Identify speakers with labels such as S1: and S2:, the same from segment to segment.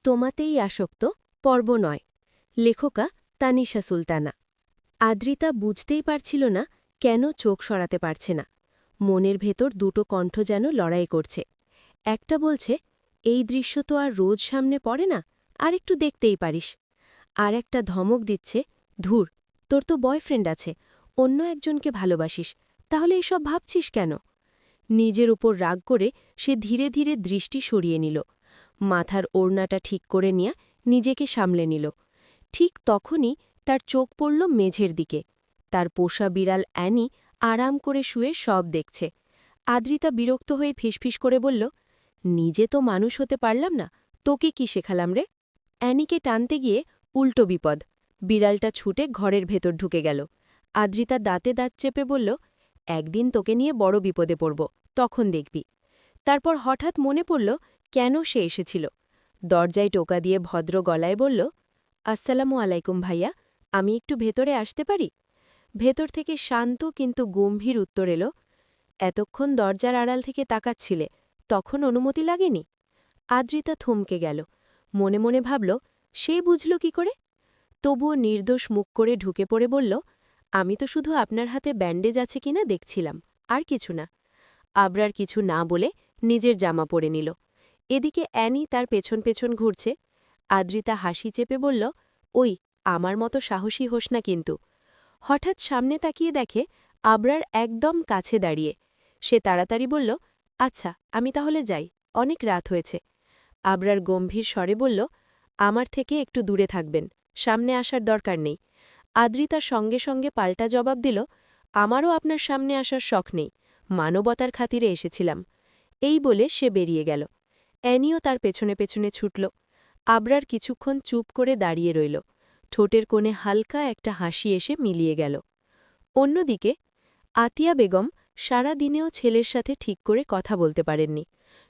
S1: তোমাতেই আসক্ত পর্ব ৯ লেখকা তানিশা সুলতানা। আদ্রিতা বুঝতেই পারছিল না কেন চোখ সরাতে পারছে না। মনের ভেতর দুটো কণ্ঠ যেন লড়াই করছে। একটা বলছে, এই দৃশ্য তো আর রোজ সামনে পড়ে না, আর একটু দেখতেই পারিস। আর একটা ধমক দিচ্ছে, ধুর, তোর তো বয়ফ্রেন্ড আছে, অন্য একজনকে ভালোবাসিস, তাহলে এসব ভাবছিস কেন? নিজের উপর রাগ করে সে ধীরে ধীরে দৃষ্টি সরিয়ে নিল। মাথার ওড়নাটা ঠিক করে নিয়ে নিজেকে সামলে নিল। ঠিক তখনই তার চোখ পড়ল মেঝের দিকে। তার পোষা বিড়াল অ্যানি আরাম করে শুয়ে সব দেখছে। আদ্রিতা বিরক্ত হয়ে ফিসফিস করে বলল, নিজে তো মানুষ হতে পারলাম না, তোকে কি শেখালাম রে? অ্যানিকে টানতে গিয়ে উল্টো বিপদ। বিড়ালটা ছুটে ঘরের ভেতর ঢুকে গেল। আদ্রিতা দাঁতে দাঁত চেপে বলল, একদিন তোকে নিয়ে বড় বিপদে পড়ব, তখন দেখবি। তারপর হঠাৎ মনে পড়ল কেন সে এসেছিল। দরজায় টোকা দিয়ে ভদ্র গলায় বলল, আসসালামু আলাইকুম ভাইয়া, আমি একটু ভেতরে আসতে পারি? ভেতর থেকে শান্ত কিন্তু গম্ভীর উত্তর এলো, এতক্ষণ দরজার আড়াল থেকে তাকাচ্ছিলে, তখন অনুমতি লাগেনি? আদ্রিতা থমকে গেল। মনে মনে ভাবল, সে বুঝল কি করে? তবুও নির্দোষ মুখ করে ঢুকে পড়ে বলল, আমি তো শুধু আপনার হাতে ব্যান্ডেজ আছে কিনা দেখছিলাম, আর কিছু না। আবরার কিছু না বলে নিজের জামা পরে নিল। এদিকে অ্যানি তার পেছন পেছন ঘুরছে। আদ্রিতা হাসি চেপে বলল, ওই, আমার মতো সাহসী হোস না কিন্তু। হঠাৎ সামনে তাকিয়ে দেখে আবরার একদম কাছে দাঁড়িয়ে। সে তাড়াতাড়ি বলল, আচ্ছা, আমি তাহলে যাই, অনেক রাত হয়েছে। আবরার গম্ভীর স্বরে বলল, আমার থেকে একটু দূরে থাকবেন, সামনে আসার দরকার নেই। আদ্রিতার সঙ্গে সঙ্গে পাল্টা জবাব দিল, আমারও আপনার সামনে আসার শখ নেই, মানবতার খাতিরে এসেছিলাম। এই বলে সে বেরিয়ে গেল। অ্যানিও তার পেছনে পেছনে ছুটল। আবরার কিছুক্ষণ চুপ করে দাঁড়িয়ে রইল। ঠোঁটের কোণে হালকা একটা হাসি এসে মিলিয়ে গেল। অন্যদিকে আতিয়া বেগম সারা দিনেও ছেলের সাথে ঠিক করে কথা বলতে পারেননি।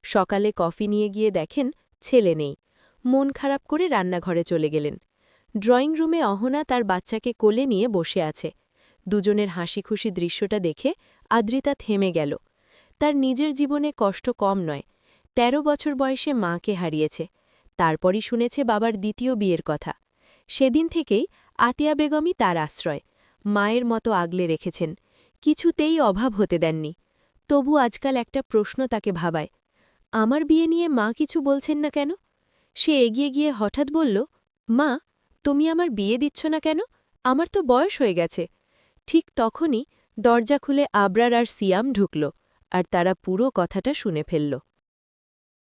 S1: সকালে কফি নিয়ে গিয়ে দেখেন ছেলে নেই। মন খারাপ করে রান্নাঘরে চলে গেলেন। ড্রয়িং রুমে অহনা তার বাচ্চাকে কোলে নিয়ে বসে আছে। দুজনের হাসি খুশি দৃশ্যটা দেখে আদ্রিতা থেমে গেল। তার নিজের জীবনে কষ্ট কম নয়। ১৩ বছর বয়সে মাকে হারিয়েছে। তারপরই শুনেছে বাবার দ্বিতীয় বিয়ের কথা। সেদিন থেকেই আতিয়া বেগমই তার আশ্রয়। মায়ের মতো আগলে রেখেছেন, কিছুতেই অভাব হতে দেননি। তবু আজকাল একটা প্রশ্ন তাকে ভাবায়, আমার বিয়ে নিয়ে মা কিছু বলছেন না কেন? সে এগিয়ে গিয়ে হঠাৎ বলল, মা, তুমি আমার বিয়ে দিচ্ছ না কেন? আমার তো বয়স হয়ে গেছে। ঠিক তখনই দরজা খুলে আবরার আর সিয়াম ঢুকল, আর তারা পুরো কথাটা শুনে ফেলল।